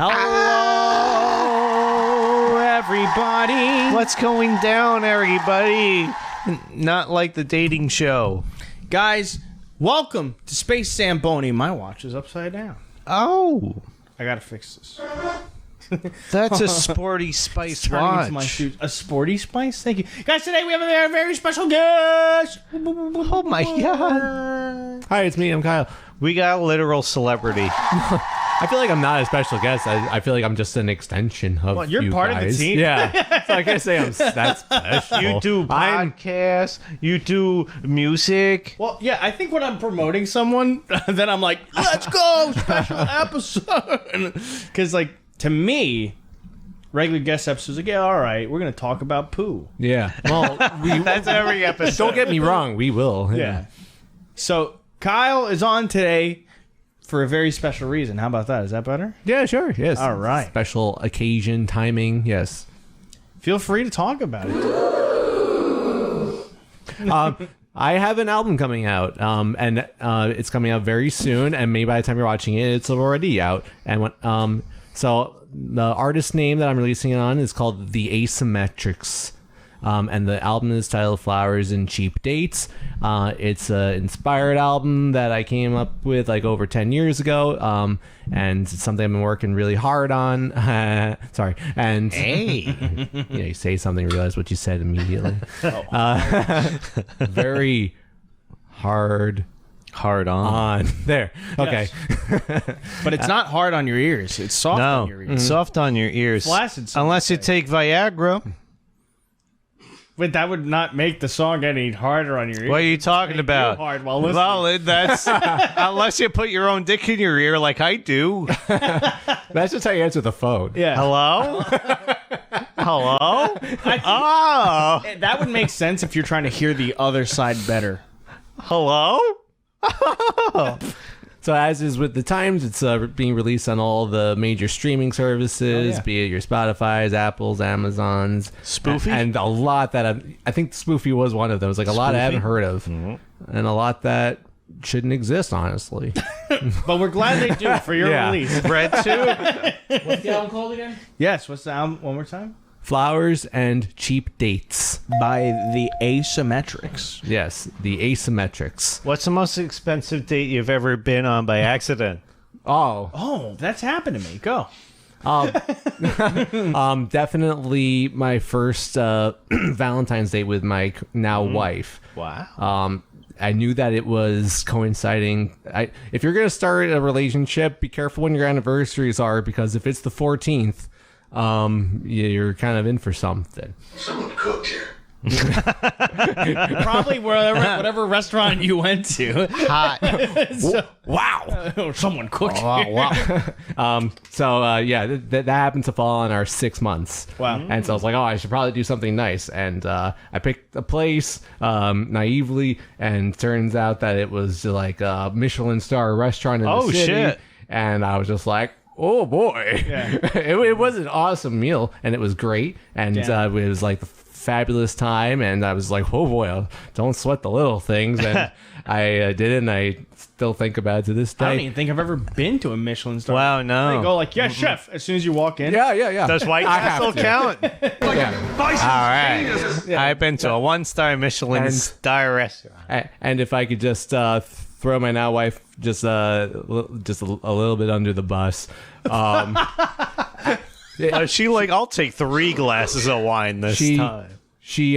Hello, everybody. What's going down, everybody? Not like the dating show. Guys, welcome to Space Zambonie. My watch is upside down. Oh. I gotta fix this. That's a sporty spice Turning watch. into my shoes. A sporty spice? Thank you. Guys, today we have a very, very special guest. Oh, my God. Hi, it's me. I'm Kyle. We got a literal celebrity. I feel like I'm not a special guest. I feel like I'm just an extension of Well, you're you part guys. of the team. Yeah. So I can't say I'm that special. You do podcasts. You do music. Well, yeah, I think when I'm promoting someone, then I'm like, let's go, special episode. Because, like, to me, regular guest episodes, like, yeah, all right, we're going to talk about poo. Yeah. Well, That's every episode. don't get me wrong. We will. Yeah. So, Kyle is on today for a very special reason. How about that? Is that better? Yeah, sure. Yes. All right. Special occasion, timing. Yes. Feel free to talk about it. I have an album coming out, and it's coming out very soon. And maybe by the time you're watching it, it's already out. And so the artist name that I'm releasing it on is called the Asymmetrics. And the album is titled Flowers and Cheap Dates. It's an inspired album that I came up with like over 10 years ago. And it's something I've been working really hard on. Sorry. And Hey. yeah, you say something, realize what you said immediately. Very hard on. There. Okay. Yes. But it's not hard on your ears. It's soft on your ears. Soft on your ears. Flaccid, some Unless you would say. take Viagra. But that would not make the song any harder on your ears. What are you talking about? Hard while listening. Well, that's unless you put your own dick in your ear like I do. That's just how you answer the phone. Yeah. Hello? Hello? Oh. That would make sense if you're trying to hear the other side better. Hello? So as is with the Times, it's being released on all the major streaming services, be it your Spotify's, Apple's, Amazon's. Spoofy? And a lot that I think Spoofy was one of them. It was like a lot I haven't heard of. Mm-hmm. And a lot that shouldn't exist, honestly. But we're glad they do for your release. Bread too? What's the album called again? Yes, what's the album? One more time. Flowers and Cheap Dates. By the Asymmetrics. Yes, the Asymmetrics. What's the most expensive date you've ever been on by accident? Oh, that's happened to me. Go. Definitely my first Valentine's Day with my now wife. Wow. I knew that it was coinciding. If you're going to start a relationship, be careful when your anniversaries are, because if it's the 14th, you're kind of in for something. Someone cooked here. Probably whatever restaurant you went to. Hot. Wow. Someone cooked. Wow. That happened to fall on our 6 months. Wow. And so I was like, I should probably do something nice. And I picked a place naively, and turns out that it was like a Michelin star restaurant in the city. Shit. And I was just like, oh boy. Yeah. It was an awesome meal, and it was great. And it was like the fabulous time, and I was like, oh boy, don't sweat the little things. And I did it, and I still think about it to this day. I don't even think I've ever been to a Michelin star. Wow, no. They go like, yes, chef, as soon as you walk in. Yeah. Does White Castle count? Yeah. All right. I've been to a one-star Michelin star restaurant. And if I could just throw my now wife just a little bit under the bus. She I'll take 3 glasses of wine this time. She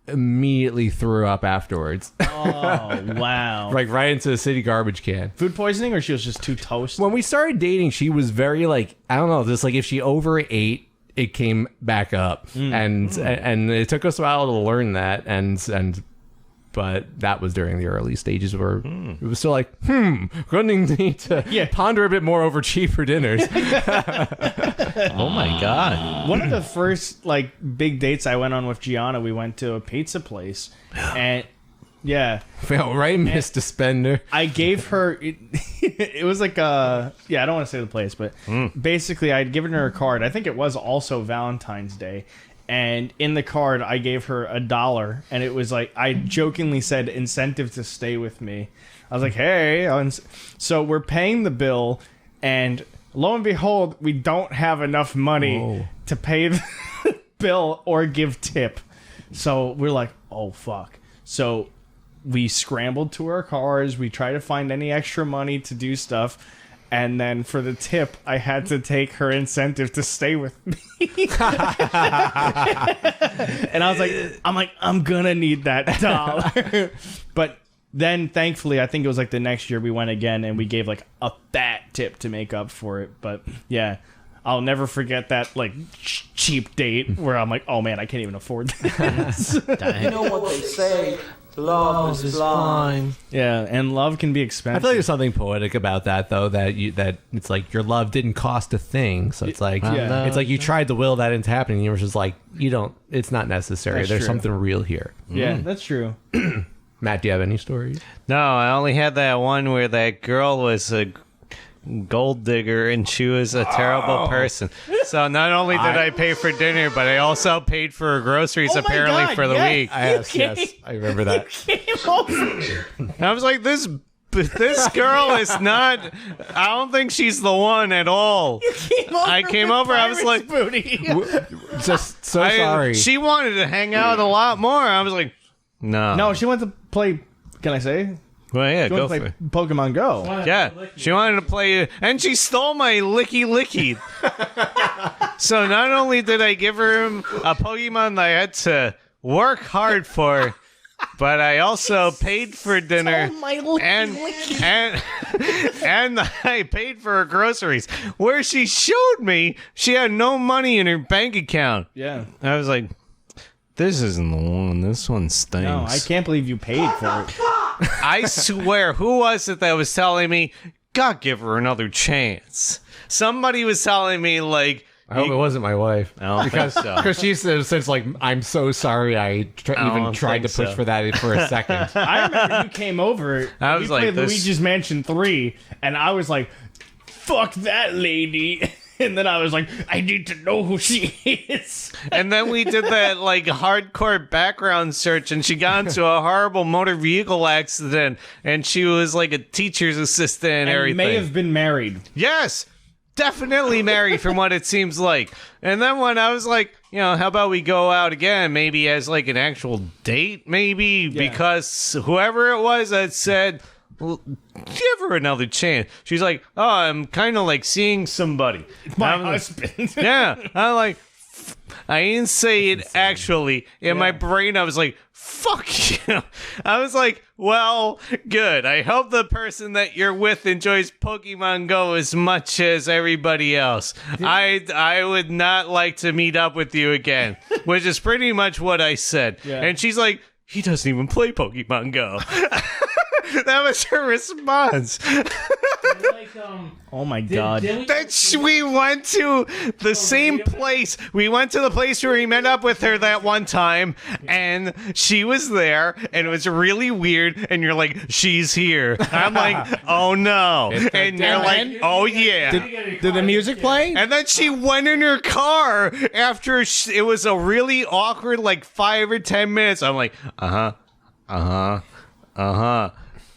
immediately threw up afterwards. Oh, wow. Like right into the city garbage can. Food poisoning, or she was just too toast? When we started dating, she was very like, I don't know, just like if she overate, it came back up. And it took us a while to learn that, but that was during the early stages where it was still like, gonna need to ponder a bit more over cheaper dinners. Oh my God. One of the first like big dates I went on with Gianna, we went to a pizza place, and Right, Mr. Spender. I gave her it was like I don't want to say the place, but basically I'd given her a card. I think it was also Valentine's Day. And in the card, I gave her $1, and it was like, I jokingly said, incentive to stay with me. I was like, hey. So we're paying the bill, and lo and behold, we don't have enough money to pay the bill or give tip. So we're like, oh, fuck. So we scrambled to our cars. We tried to find any extra money to do stuff. And then for the tip, I had to take her incentive to stay with me. And I was like, I'm going to need that $1. But then, thankfully, I think it was like the next year we went again and we gave like a fat tip to make up for it. But yeah, I'll never forget that like cheap date where I'm like, oh man, I can't even afford this. You know what they say, love is blind. Yeah, and love can be I expensive. feel like there's something poetic about that, though, that it's like your love didn't cost a thing. So it's like it's like you tried to will that into happening. And you were just like, it's not necessary. That's There's true. something real here. Yeah, that's true. Matt, do you have any stories? No, I only had that one where that girl was a gold digger and she was a terrible person. So not only did I pay for dinner, but I also paid for her groceries Oh my apparently God, for the yes. week. Yes, I remember that. I was like, this girl is not. I don't think she's the one at all. I came over. I was like, booty. Just so sorry. She wanted to hang out a lot more. I was like, no. No, she went to play. Can I say? Well, yeah, She go went for to it. play Pokemon Go. Yeah, she wanted to play, and she stole my licky. So not only did I give her a Pokemon that I had to work hard for, but I also paid for dinner, and I paid for her groceries. Where she showed me she had no money in her bank account. Yeah. I was like, this isn't the one. This one stinks. No, I can't believe you paid for it. I swear, who was it that was telling me, God, give her another chance? Somebody was telling me, like... I hope it wasn't my wife. I don't think so. Because she says, like, I'm so sorry I even tried to push for that for a second. I remember you came over. I was we like, played this- Luigi's Mansion 3, and I was like, fuck that lady. And then I was like, I need to know who she is. And then we did that, like, hardcore background search, and she got into a horrible motor vehicle accident, and she was, like, a teacher's assistant and everything. May have been married. Yes! Definitely married from what it seems like. And then when I was like, how about we go out again, maybe as like an actual date, maybe? Yeah. Because whoever it was that said, well, give her another chance. She's like, oh, I'm kind of like seeing somebody. My I'm husband. Yeah. I'm like, I didn't say it actually. In my brain, I was like, fuck you. I was like, well, good. I hope the person that you're with enjoys Pokemon Go as much as everybody else. I would not like to meet up with you again, which is pretty much what I said. Yeah. And she's like, he doesn't even play Pokemon Go. That was her response. Oh my god. We went to the same place. We went to the place where we met up with her that one time, and she was there, and it was really weird. And you're like, she's here. I'm like, oh no. And you're like, oh yeah. Did the music play? And then she went in her car after it was a really awkward, like 5 or 10 minutes. I'm like,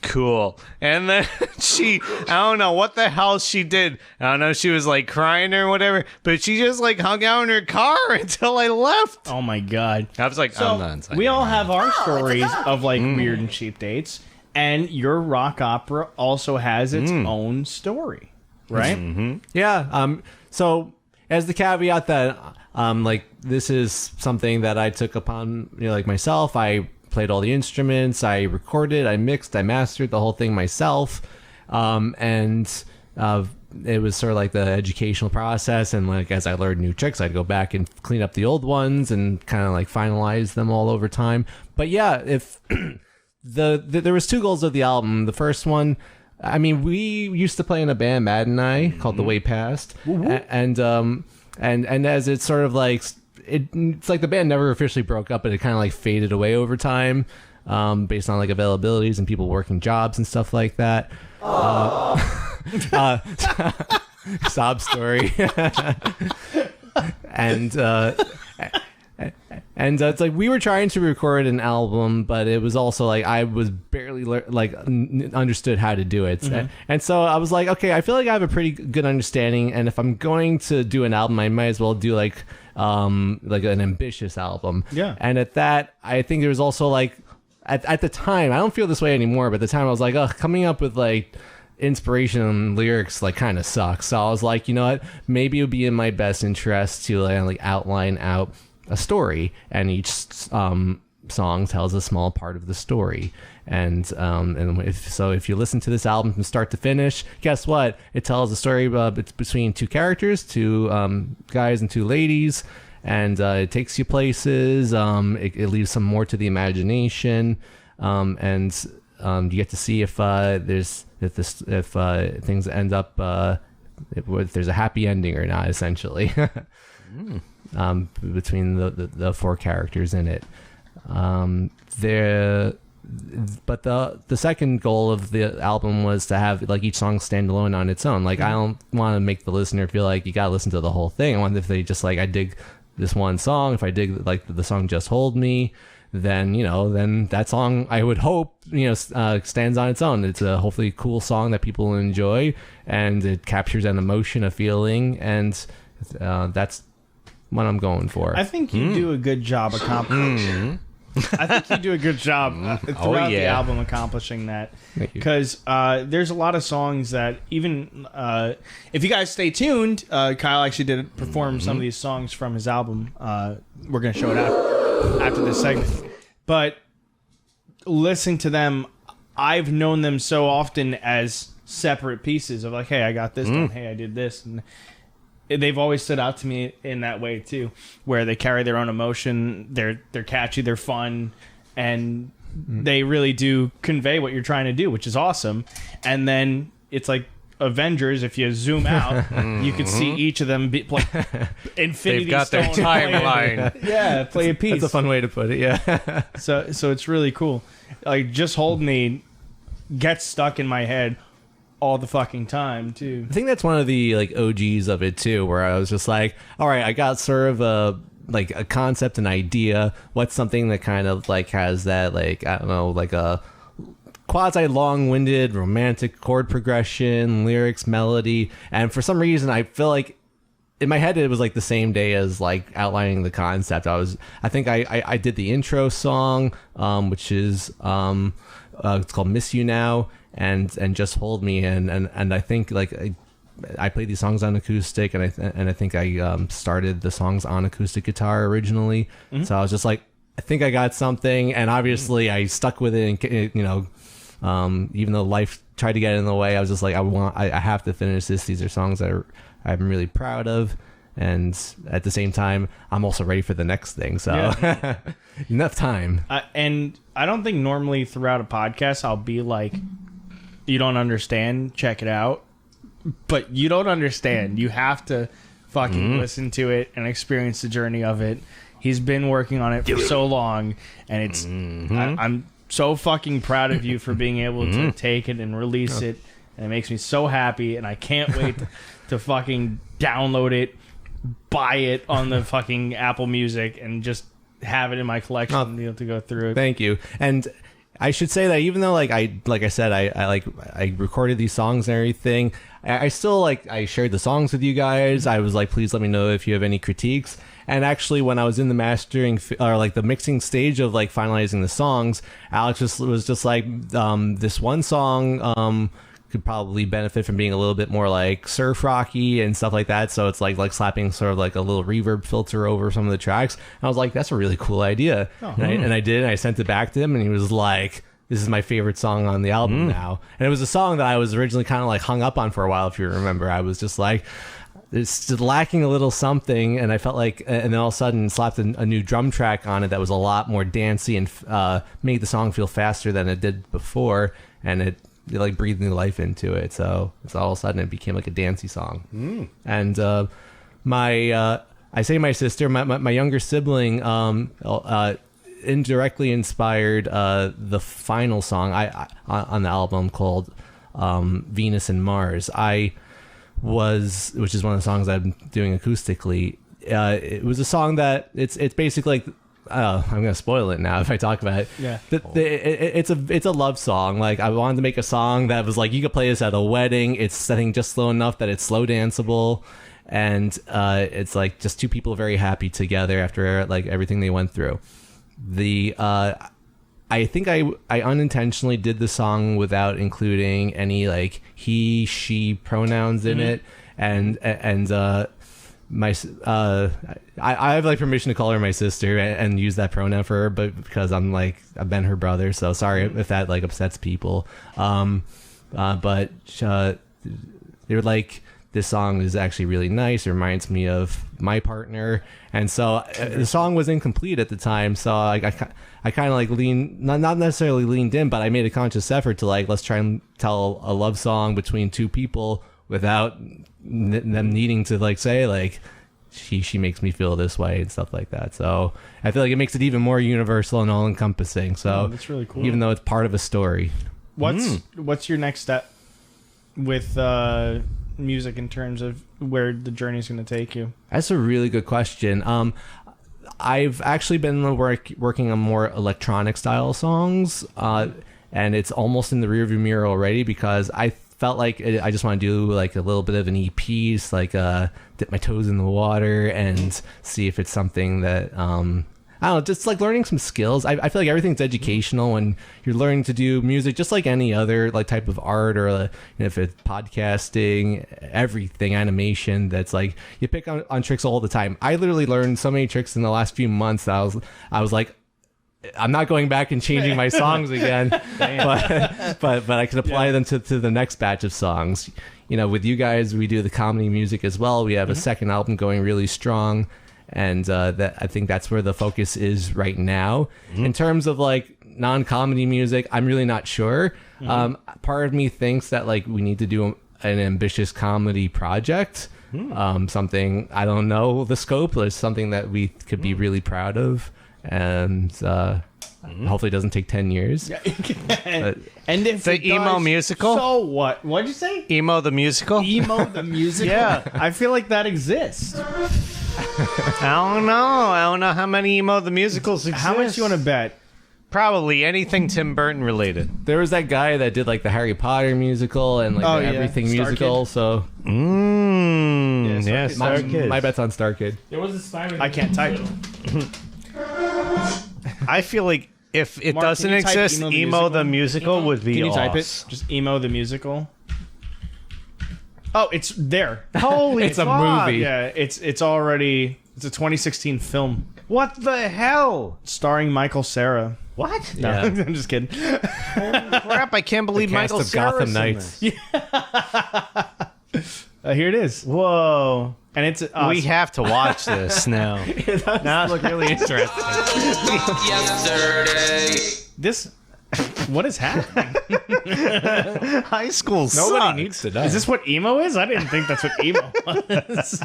cool. And then I don't know what the hell she did. I don't know, she was like crying or whatever, but she just like hung out in her car until I left. Oh my god. I was like, So I'm not inside. we all have our stories of like weird and cheap dates, and your rock opera also has its own story, right? Yeah. So as the caveat that like this is something that I took upon like myself. I played all the instruments, I recorded, I mixed, I mastered the whole thing myself, and it was sort of like the educational process. And like as I learned new tricks, I'd go back and clean up the old ones and kind of like finalize them all over time. But yeah, if there was 2 goals of the album. The first one, I mean, we used to play in a band, Matt and I, called The Way Past, and as it's sort of like it's like the band never officially broke up, but it kind of like faded away over time, based on like availabilities and people working jobs and stuff like that. Sob story. And And it's like we were trying to record an album, but it was also like I was barely understood how to do it. And so I was like, okay, I feel like I have a pretty good understanding, and if I'm going to do an album, I might as well do like an ambitious album. Yeah. And at that, I think there was also like at the time, I don't feel this way anymore, but at the time I was like, oh, coming up with like inspiration and lyrics like kind of sucks. So I was like, you know what, maybe it would be in my best interest to like outline out a story, and each song tells a small part of the story. And if you listen to this album from start to finish, guess what? It tells a story between two characters, two guys and two ladies, and it takes you places. It leaves some more to the imagination, and you get to see if things end up if there's a happy ending or not, essentially. Between the four characters in it. But the second goal of the album was to have like each song stand alone on its own. Like I don't want to make the listener feel like you gotta listen to the whole thing. I want if they just like, I dig this one song. If I dig like the song Just Hold Me, then that song, I would hope, stands on its own. It's a hopefully cool song that people enjoy, and it captures an emotion, a feeling, and that's what I'm going for. I think you do a good job accomplishing. I think you do a good job throughout the album accomplishing that. Because there's a lot of songs that even if you guys stay tuned, Kyle actually did perform some of these songs from his album. We're going to show it after this segment. But listening to them, I've known them so often as separate pieces of like, hey, I got this done. Hey, I did this. And they've always stood out to me in that way too, where they carry their own emotion. They're catchy, they're fun, and they really do convey what you're trying to do, which is awesome. And then it's like Avengers. If you zoom out, you can see each of them like Infinity They've got their Stone timeline. play a piece. That's a fun way to put it. Yeah. So it's really cool. Like Just Hold Me gets stuck in my head all the fucking time too. I think that's one of the like OGs of it too, where I was just like, all right, I got sort of a concept, an idea. What's something that kind of like has that, like, I don't know, like a quasi long-winded romantic chord progression, lyrics, melody. And for some reason I feel like in my head it was like the same day as like outlining the concept. I think I did the intro song, which is it's called Miss You Now, and Just Hold Me, and I think like I played these songs on acoustic, and I think I started the songs on acoustic guitar originally. So I was just like, I think I got something, and obviously I stuck with it, and even though life tried to get in the way, I was just like, I have to finish this. These are songs that I'm really proud of, and at the same time I'm also ready for the next thing, so enough time. And I don't think normally throughout a podcast I'll be like, you don't understand, check it out. But you don't understand. You have to fucking listen to it and experience the journey of it. He's been working on it for so long, and it's I'm so fucking proud of you for being able to take it and release it, and it makes me so happy, and I can't wait to fucking download it, buy it on the fucking Apple Music, and just have it in my collection and be able to go through it. Thank you. And I should say that even though I said I recorded these songs and everything, I still I shared the songs with you guys. I was like, please let me know if you have any critiques. And actually, when I was in the mastering or like the mixing stage of like finalizing the songs, Alex was just like, this one song could probably benefit from being a little bit more like surf rocky and stuff like that. So it's like slapping sort of like a little reverb filter over some of the tracks. And I was like, that's a really cool idea. And I did, and I sent it back to him, and he was like, this is my favorite song on the album now. And it was a song that I was originally kind of like hung up on for a while, if you remember. I was just like, it's just lacking a little something, and I felt like, and then all of a sudden slapped a new drum track on it that was a lot more dancey and made the song feel faster than it did before, and it like breathed new life into it. So it's all of a sudden it became like a dancey song. And I say my sister, my younger sibling, indirectly inspired the final song on the album called Venus and Mars. Which is one of the songs I'm doing acoustically. It was a song that it's basically like I'm gonna spoil it now if I talk about it. Yeah. It's a love song. Like, I wanted to make a song that was like, you could play this at a wedding. It's setting just slow enough that it's slow danceable, and it's like just two people very happy together after like everything they went through. I think I unintentionally did the song without including any like he, she pronouns in it, and I have like permission to call her my sister and use that pronoun for her, but because I've been her brother, so sorry if that like upsets people. But they were like, this song is actually really nice. It reminds me of my partner, and so the song was incomplete at the time. So I kind of like not necessarily leaned in, but I made a conscious effort to like, let's try and tell a love song between two people without them needing to like say like she makes me feel this way and stuff like that. So I feel like it makes it even more universal and all encompassing. So that's really cool. Even though it's part of a story. What's your next step with music in terms of where the journey is going to take you? That's a really good question. I've actually been working on more electronic style songs, and it's almost in the rearview mirror already because I felt like I just want to do like a little bit of an EP, just like dip my toes in the water and see if it's something that I don't know, just like learning some skills. I feel like everything's educational when you're learning to do music, just like any other like type of art, or if it's podcasting, everything, animation. That's like you pick on tricks all the time. I literally learned so many tricks in the last few months that I was like, I'm not going back and changing my songs again, but I can apply them to the next batch of songs. With you guys, we do the comedy music as well. We have a second album going really strong. And that I think that's where the focus is right now. In terms of like non-comedy music, I'm really not sure. Part of me thinks that like we need to do an ambitious comedy project, something, I don't know the scope, but it's something that we could be really proud of, and hopefully it doesn't take 10 years. And if the emo does, musical? So what? What'd you say? Emo the musical? Emo the musical? Yeah. I feel like that exists. I don't know how many emo the musicals exist. How much you want to bet? Probably anything Tim Burton related. There was that guy that did like the Harry Potter musical and like the everything Star musical. Kid. So Star Kid. my bet's on Star Kid. There was a Spider-Man. I can't type. I feel like if it Mark, doesn't can you type exist, emo the musical would be Can you type it? awesome. Just emo the musical. Oh, it's there. Holy It's a fuck. movie. Yeah, it's already. It's a 2016 film What the hell? starring Michael Cera. What? No, Yeah. I'm just kidding. Crap, I can't believe Cast Michael of Cera's Gotham in Knights. this. Here it is, Whoa. and it's We have to watch this now. Now it look really interesting. this. What is happening? High school Nobody sucks. needs to know. Is this what emo is? I didn't think that's what emo was.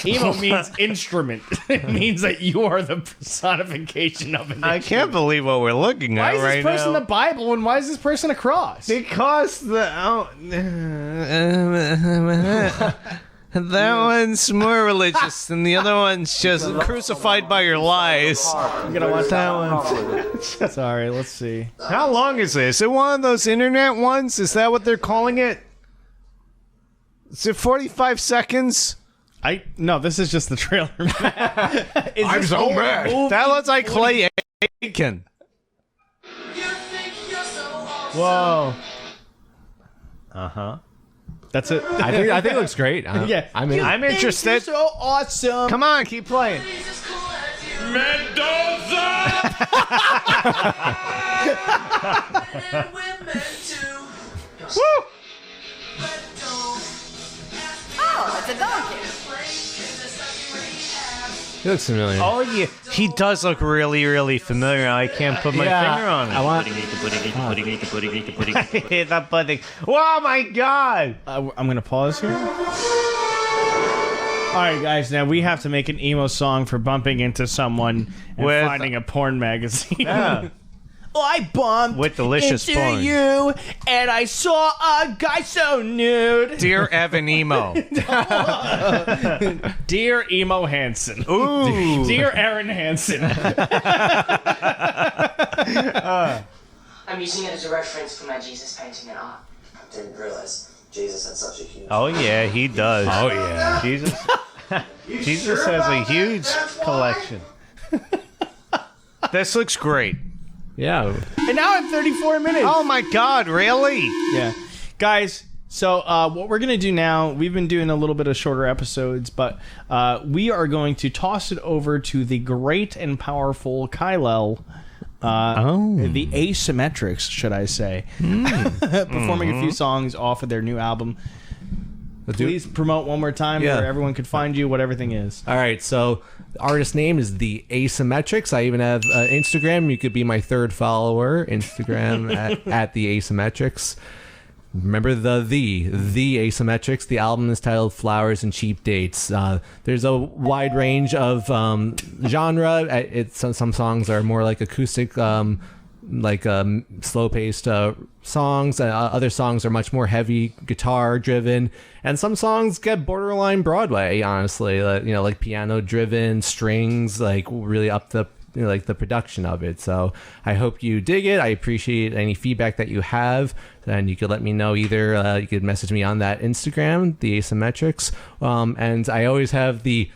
Emo means instrument. It means that you are the personification of an I instrument. can't believe what we're looking Why at is right this person now. the Bible and why is this person a cross? Because that one's more religious and the other one's just crucified by your lies. I'm gonna watch that one. one. Sorry, let's see. How long is this? Is it one of those internet ones? Is that what they're calling it? Is it 45 seconds? No, this is just the trailer. I'm so mad. That looks like Clay Aiken. Whoa. Uh-huh. That's it. I think it looks great. Yeah. I'm in. I'm interested. So awesome. Come on, keep playing. Woo! Oh, it's a donkey. He looks familiar. Oh, yeah. He does look really, really familiar. I can't put my finger on it. I want. Hit that pudding. Oh, my God. I'm gonna pause here. All right, guys. Now we have to make an emo song for bumping into someone and With- finding a porn magazine. Yeah. I bumped With delicious into porn. you, and I saw a guy so nude. Dear Evan Emo. Dear Emo Hansen. Ooh. Dear Aaron Hansen. I'm using it as a reference for my Jesus painting and art. I didn't realize Jesus had such a huge... Oh, yeah, he does. Oh, yeah. Jesus has a huge collection. This looks great. Yeah. And now I'm 34 minutes. Oh, my God, really? Yeah. Guys, so what we're going to do now, we've been doing a little bit of shorter episodes, but we are going to toss it over to the great and powerful Kylel. The Asymmetrics, should I say. Performing a few songs off of their new album. Please promote one more time where everyone could find you, what everything is. All right, so the artist name is the Asymmetrics. I even have Instagram. You could be my third follower. Instagram at the Asymmetrics. Remember the Asymmetrics. The album is titled Flowers and Cheap Dates. There's a wide range of genre. Some songs are more like acoustic, slow-paced songs. Other songs are much more heavy guitar-driven, and some songs get borderline Broadway. Honestly, like piano-driven strings, like really up the the production of it. So I hope you dig it. I appreciate any feedback that you have, and you could let me know either. You could message me on that Instagram, the Asymmetrics, and I always have the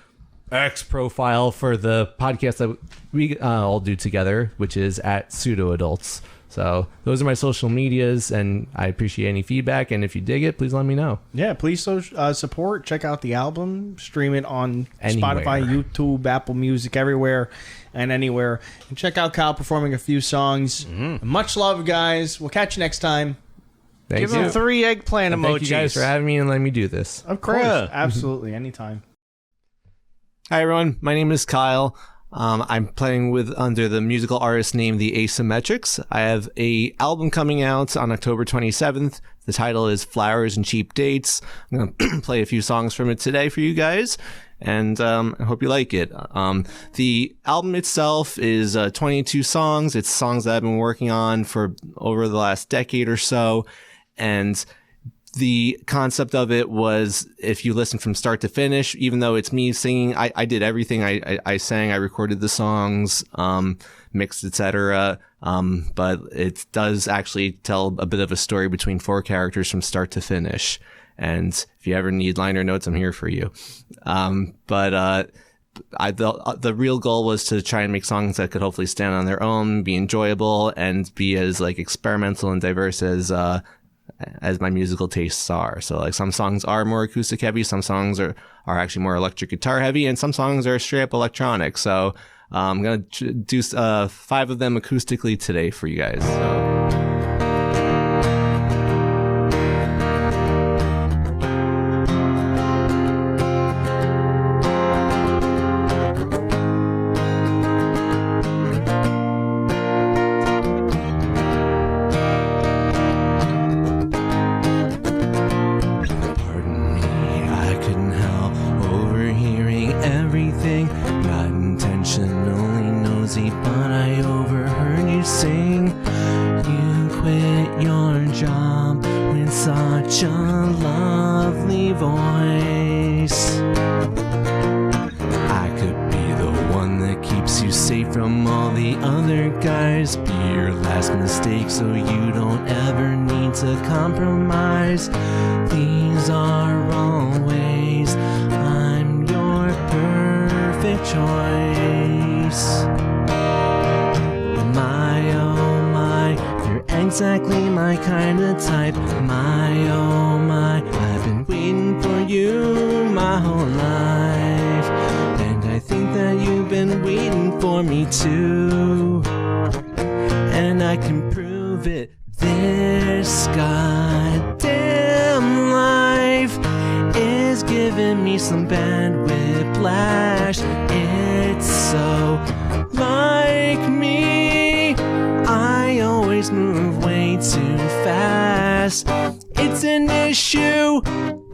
X profile for the podcast that we all do together, which is at Pseudo Adults. So those are my social medias, and I appreciate any feedback. And if you dig it, please let me know. Yeah, please support. Check out the album. Stream it on Anywhere. Spotify, YouTube, Apple Music, everywhere and anywhere. And check out Kyle performing a few songs. Much love, guys. We'll catch you next time. Thank Give you. him 3 eggplant And emojis. thank you guys for having me and letting me do this. Of course. Yeah. Absolutely. Anytime. Hi everyone, my name is Kyle. I'm playing under the musical artist name The Asymmetrics. I have a album coming out on October 27th. The title is Flowers and Cheap Dates. I'm going to play a few songs from it today for you guys, and I hope you like it. The album itself is 22 songs. It's songs that I've been working on for over the last decade or so, and the concept of it was, if you listen from start to finish, even though it's me singing, I did everything. I sang, I recorded the songs, mixed, etc. But it does actually tell a bit of a story between 4 characters from start to finish. And if you ever need liner notes, I'm here for you. The real goal was to try and make songs that could hopefully stand on their own, be enjoyable, and be as experimental and diverse as my musical tastes are. So some songs are more acoustic heavy, some songs are actually more electric guitar heavy, and some songs are straight up electronic. So I'm going to do 5 of them acoustically today for you guys. But I overheard you sing. You quit your job with such a lovely voice. I could be the one that keeps you safe from all the other guys. Be your last mistake so you don't ever need to compromise. These are all ways I'm your perfect choice. My oh my, you're exactly my kind of type. My oh my, I've been waiting for you my whole life. And I think that you've been waiting for me too. And I can prove it. This goddamn life is giving me some bad whiplash. It's so like me. I always move way too fast. It's an issue,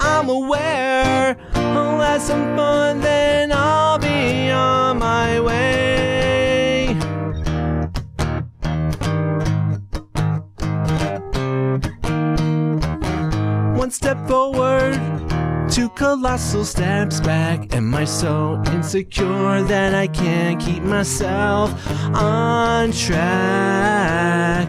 I'm aware. I'll have some fun, then I'll be on my way. step forward, 2 colossal steps back. Am I so insecure that I can't keep myself on track?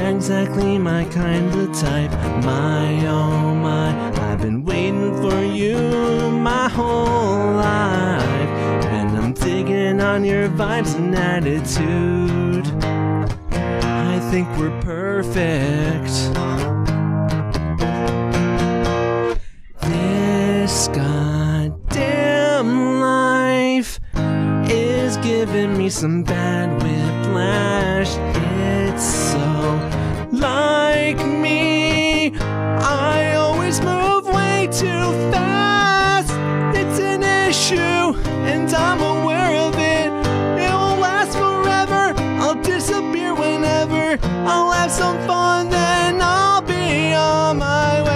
Exactly my kind of type. My oh my, I've been waiting for you my whole life, and I'm digging on your vibes and attitude. I think we're perfect. This goddamn life is giving me some bad whiplash. It's so like me, I always move way too fast. It's an issue, and I'm aware of it. It won't last forever. I'll disappear whenever. I'll have some fun, then I'll be on my way.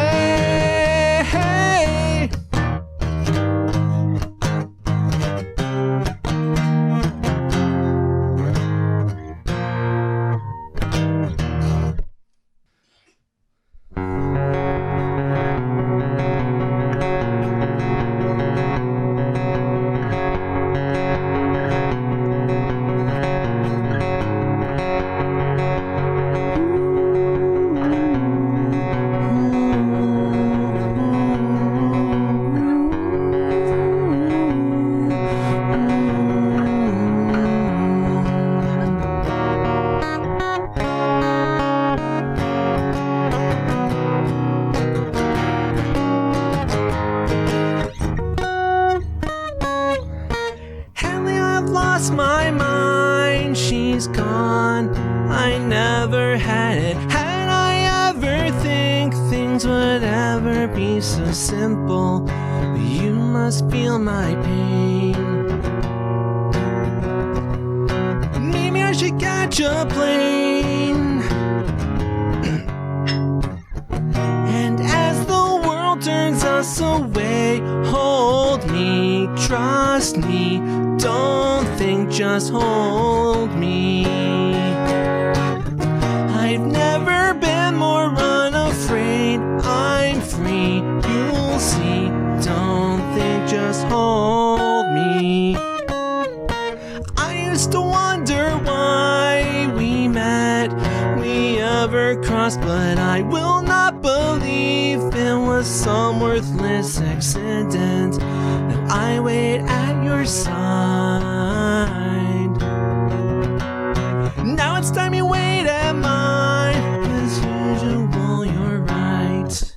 My mind, she's gone. I never had it. Had I ever think things would ever be so simple? But you must feel my pain. Maybe I should catch a plane. And as the world turns us away, hold me, trust me. Don't think, just hold me. I've never been more unafraid. I'm free, you'll see. Don't think, just hold me. I used to wonder why we met, we ever crossed, but I will not believe it was some worthless accident. Now I wait at your side. Now it's time you wait at mine. As usual, you're right.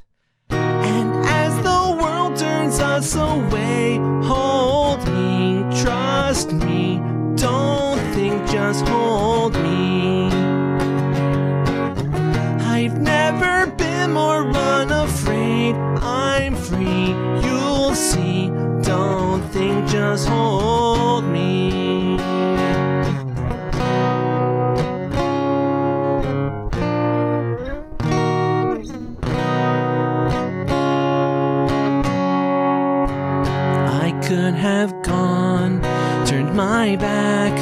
And as the world turns us away, hold me, trust me. Don't think, just hold me. I've never been more unafraid. I'm free, you'll see. Don't think, just hold me. I could have gone, turned my back,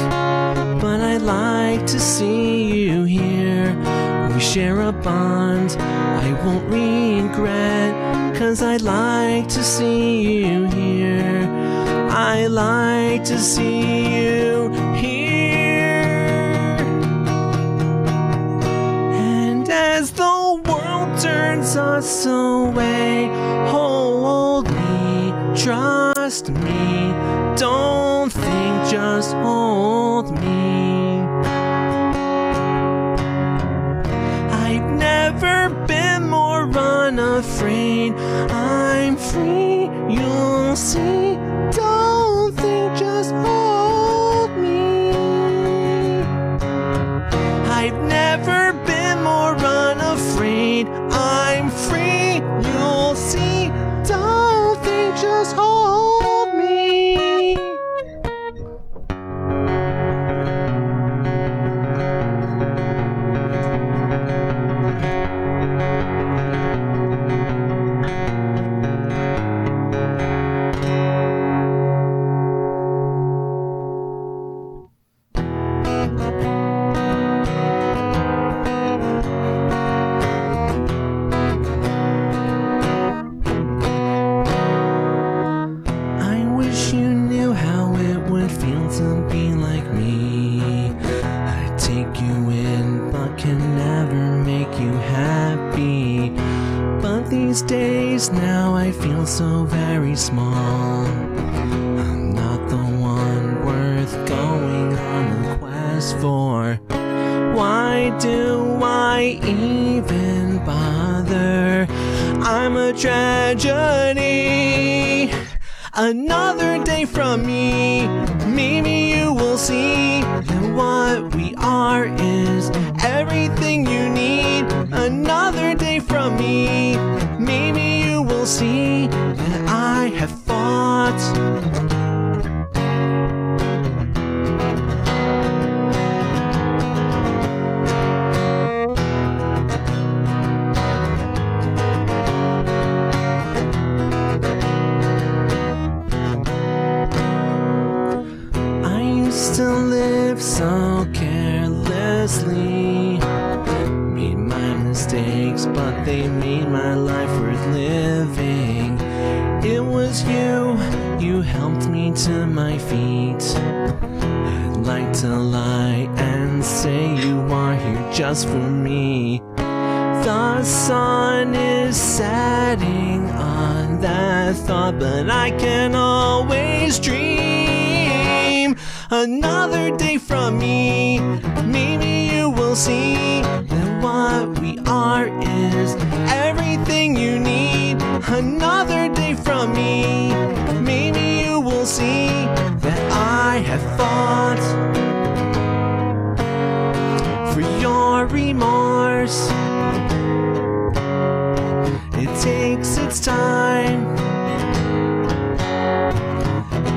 but I like to see you here. We share a bond I won't regret, 'cause I like to see you here. I like to see you here. And as the world turns us away, hold me, trust me. Don't think, just hold me. I've never been more unafraid. I'm free, you'll see. Don't think, just hold me. I've never been more unafraid. I'm free, you'll see. Don't think, just hold me. very small. I'm not the one worth going on a quest for. Why do I even bother? I'm a tragedy. Another day from me. Maybe you will see that what we are is everything you need. Another day from me. Maybe you will see that I have fought. So carelessly, made my mistakes, but they made my life worth living. It was you helped me to my feet. I'd like to lie and say you are here just for me. The sun is setting on that thought, but I can always dream. Another day from me, maybe you will see that what we are is everything you need. Another day from me, maybe you will see that I have fought for your remorse. It takes its time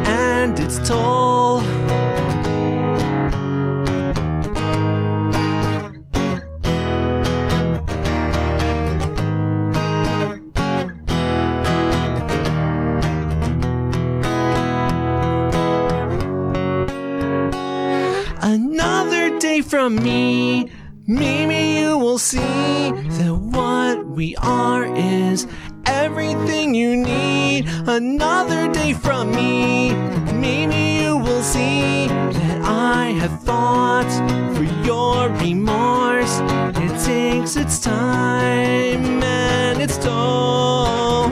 and its toll. Another day from me, maybe you will see that what we are is everything you need. Another day from me, maybe you will see that I have fought for your remorse. It takes its time and its toll.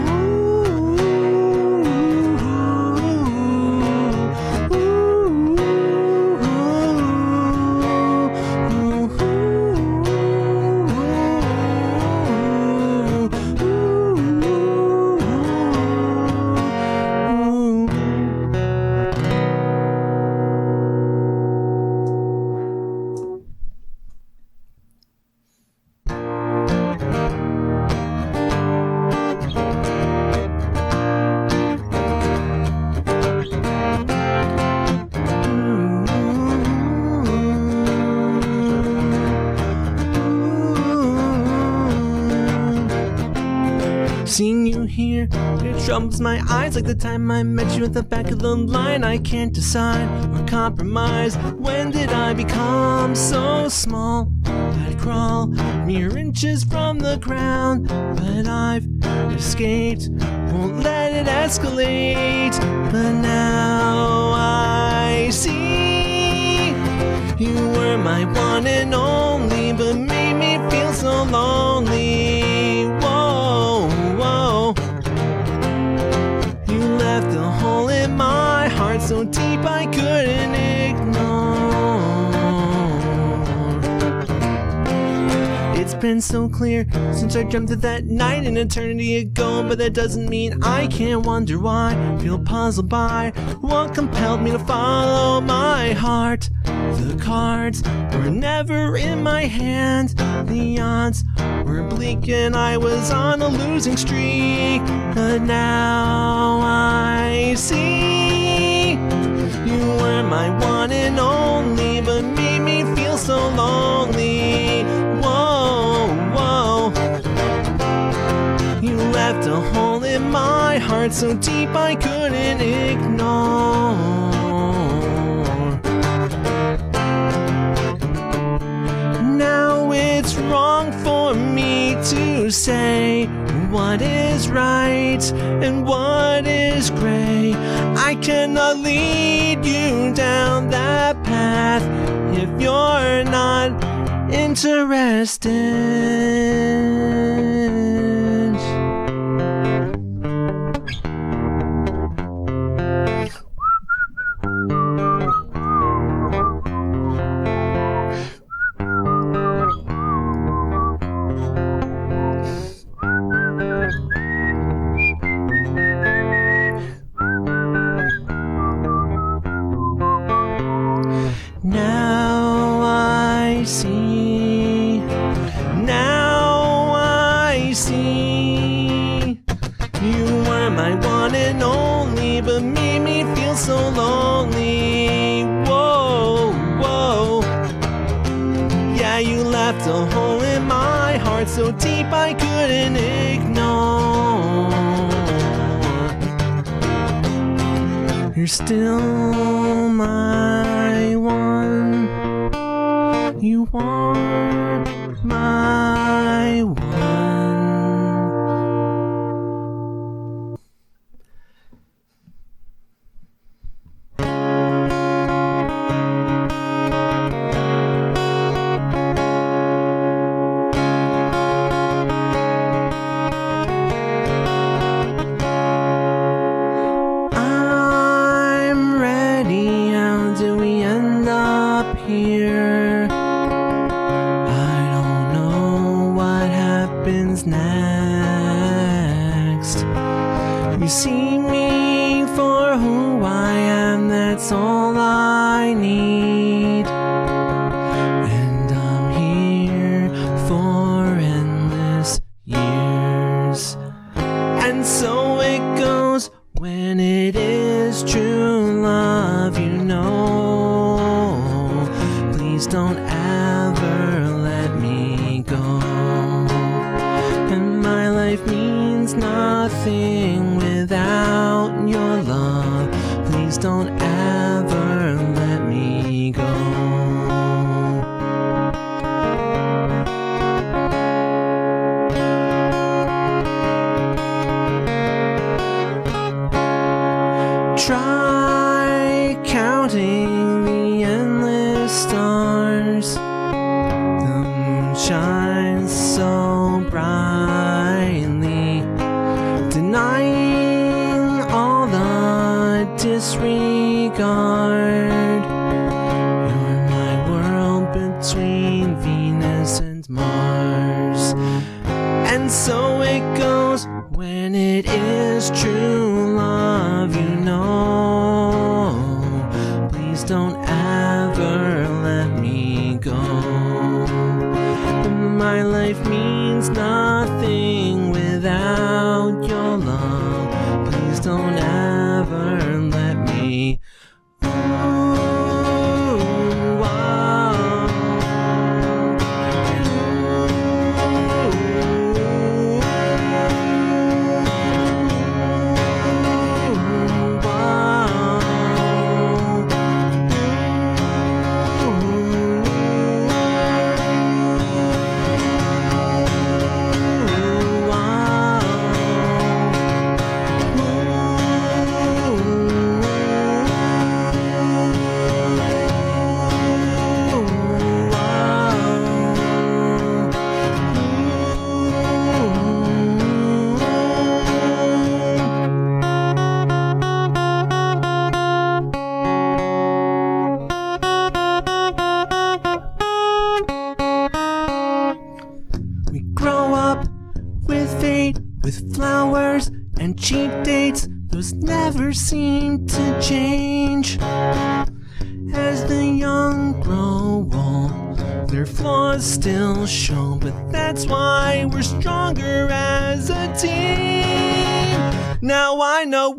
Seeing you here, it troubles my eyes like the time I met you at the back of the line. I can't decide or compromise. When did I become so small? I'd crawl mere inches from the ground, but I've escaped, won't let it escalate. But now I see you were my one and only, but made me feel so lonely. Whoa, whoa. You left a hole in my heart so deep I couldn't ignore. It's been so clear since I dreamt of that night an eternity ago, but that doesn't mean I can't wonder why. Feel puzzled by what compelled me to follow my heart. The cards were never in my hand. The odds were bleak and I was on a losing streak. But now I see you were my one and only, but made me feel so lonely. Whoa, whoa. You left a hole in my heart so deep I couldn't ignore. Now it's wrong for me to say what is right and what is gray. I cannot lead you down that path if you're not interested. me, but made me feel so lonely. Whoa, whoa. Yeah, you left a hole in my heart so deep I couldn't ignore. You're still my one. You are my one. I'm ready. How do we end up here? I don't know what happens next. You see me for who I am, that's all I need. And I'm here for endless years. And so it goes when it is true love, you know. Please don't ever let me go. And my life means nothing without your love. Please don't ever let me go. Try counting the endless stars. The moon shines so brightly, denying all the disregard. You're my world between Venus and Mars. And so it goes when it is true love, you know. Please don't ever let me go. My life means nothing without your love. Please don't ever let me. We grow up with fate, with flowers and cheap dates. Those never seem to change. As the young grow old, their flaws still show, but that's why we're stronger as a team. Now I know.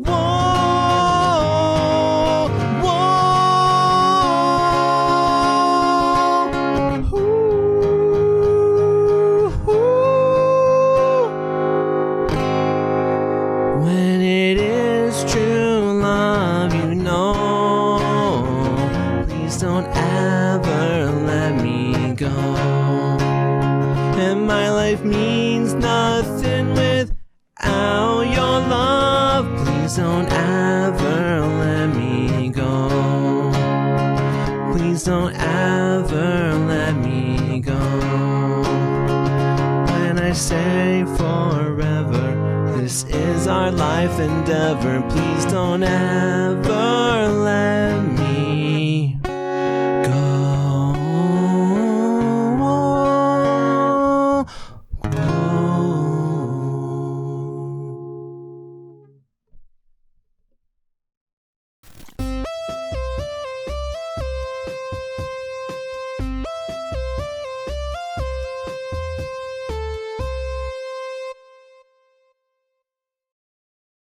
When it is true love, you know. Please don't ever let me go. And my life means nothing without your love. Please don't ever let me go. Please don't ever let me go. When I say forever, this is our life endeavor. Please don't ever let me